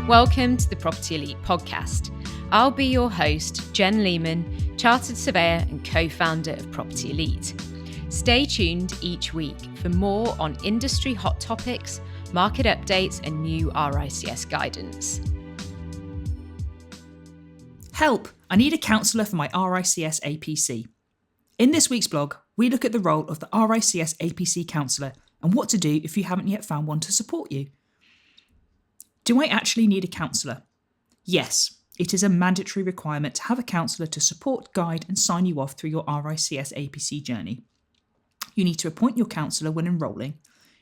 Welcome to the Property Elite podcast. I'll be your host, Jen Lehman, chartered surveyor and co-founder of Property Elite. Stay tuned each week for more on industry hot topics, market updates and new RICS guidance. Help! I need a counsellor for my RICS APC. In this week's blog, we look at the role of the RICS APC counsellor and what to do if you haven't yet found one to support you. Do I actually need a counsellor? Yes, it is a mandatory requirement to have a counsellor to support, guide and sign you off through your RICS APC journey. You need to appoint your counsellor when enrolling.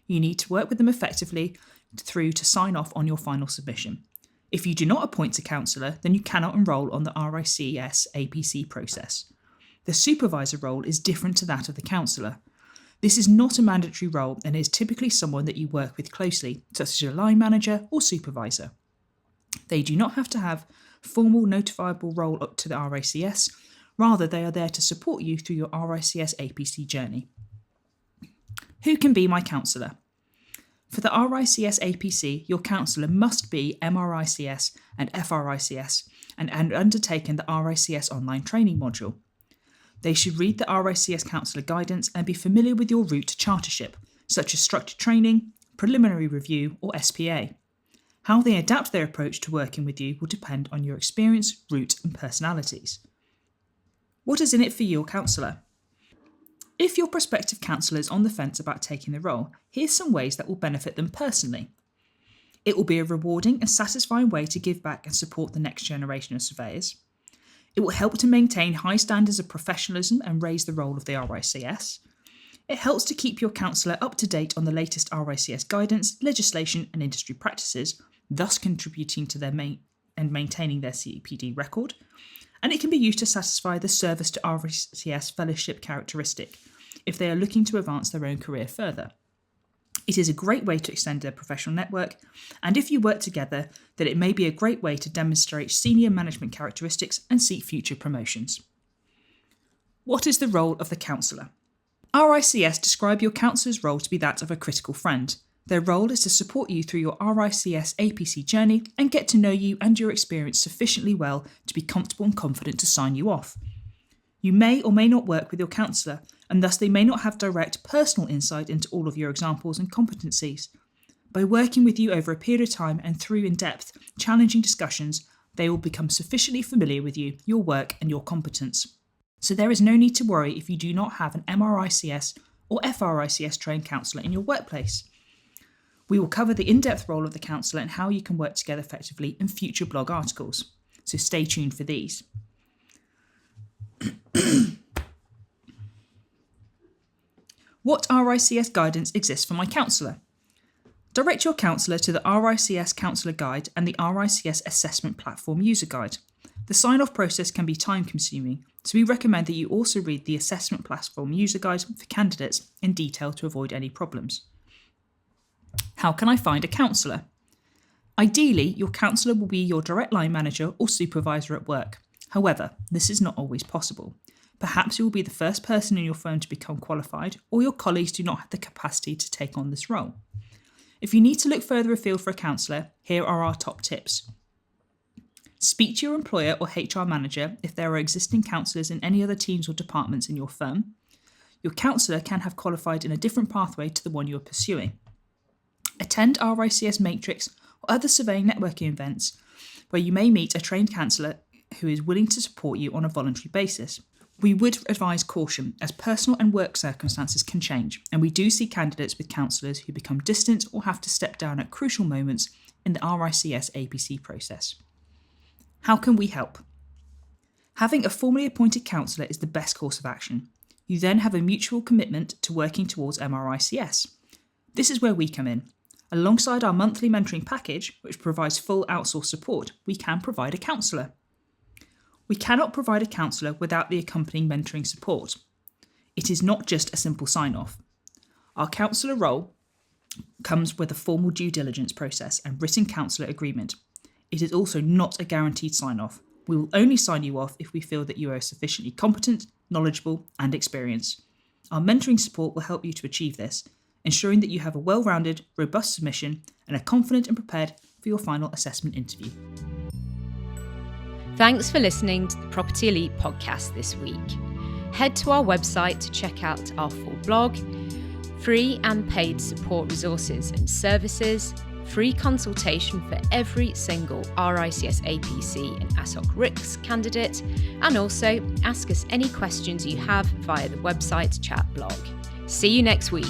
You need to work with them effectively through to sign off on your final submission. If you do not appoint a counsellor, then you cannot enrol on the RICS APC process. The supervisor role is different to that of the counsellor. This is not a mandatory role and is typically someone that you work with closely, such as your line manager or supervisor. They do not have to have formal notifiable role up to the RICS, rather they are there to support you through your RICS APC journey. Who can be my counsellor? For the RICS APC, your counsellor must be MRICS and FRICS and undertaken the RICS online training module. They should read the RICS counsellor guidance and be familiar with your route to chartership, such as structured training, preliminary review or SPA. How they adapt their approach to working with you will depend on your experience, route and personalities. What is in it for your counsellor? If your prospective counsellor is on the fence about taking the role, here's some ways that will benefit them personally. It will be a rewarding and satisfying way to give back and support the next generation of surveyors. It will help to maintain high standards of professionalism and raise the role of the RICS. It helps to keep your counsellor up to date on the latest RICS guidance, legislation and industry practices, thus contributing to their maintaining their CPD record. And it can be used to satisfy the service to RICS fellowship characteristic if they are looking to advance their own career further. It is a great way to extend their professional network, and if you work together, then it may be a great way to demonstrate senior management characteristics and seek future promotions. What is the role of the counsellor? RICS describe your counsellor's role to be that of a critical friend. Their role is to support you through your RICS APC journey and get to know you and your experience sufficiently well to be comfortable and confident to sign you off. You may or may not work with your counsellor, and thus they may not have direct personal insight into all of your examples and competencies. By working with you over a period of time and through in-depth, challenging discussions, they will become sufficiently familiar with you, your work and your competence. So there is no need to worry if you do not have an MRICS or FRICS trained counsellor in your workplace. We will cover the in-depth role of the counsellor and how you can work together effectively in future blog articles, so stay tuned for these. What RICS guidance exists for my counsellor? Direct your counsellor to the RICS Counsellor Guide and the RICS Assessment Platform User Guide. The sign-off process can be time-consuming, so we recommend that you also read the Assessment Platform User Guide for candidates in detail to avoid any problems. How can I find a counsellor? Ideally, your counsellor will be your direct line manager or supervisor at work. However, this is not always possible. Perhaps you will be the first person in your firm to become qualified, or your colleagues do not have the capacity to take on this role. If you need to look further afield for a counsellor, here are our top tips. Speak to your employer or HR manager if there are existing counsellors in any other teams or departments in your firm. Your counsellor can have qualified in a different pathway to the one you are pursuing. Attend RICS Matrix or other surveying networking events where you may meet a trained counsellor who is willing to support you on a voluntary basis. We would advise caution as personal and work circumstances can change, and we do see candidates with counsellors who become distant or have to step down at crucial moments in the RICS APC process. How can we help? Having a formally appointed counsellor is the best course of action. You then have a mutual commitment to working towards MRICS. This is where we come in. Alongside our monthly mentoring package, which provides full outsourced support, we can provide a counsellor. We cannot provide a counsellor without the accompanying mentoring support. It is not just a simple sign-off. Our counsellor role comes with a formal due diligence process and written counsellor agreement. It is also not a guaranteed sign-off. We will only sign you off if we feel that you are sufficiently competent, knowledgeable and experienced. Our mentoring support will help you to achieve this. ensuring that you have a well-rounded, robust submission and are confident and prepared for your final assessment interview. Thanks for listening to the Property Elite podcast this week. Head to our website to check out our full blog, free and paid support resources and services, free consultation for every single RICS APC and ASOC RICS candidate, and also ask us any questions you have via the website chat blog. See you next week.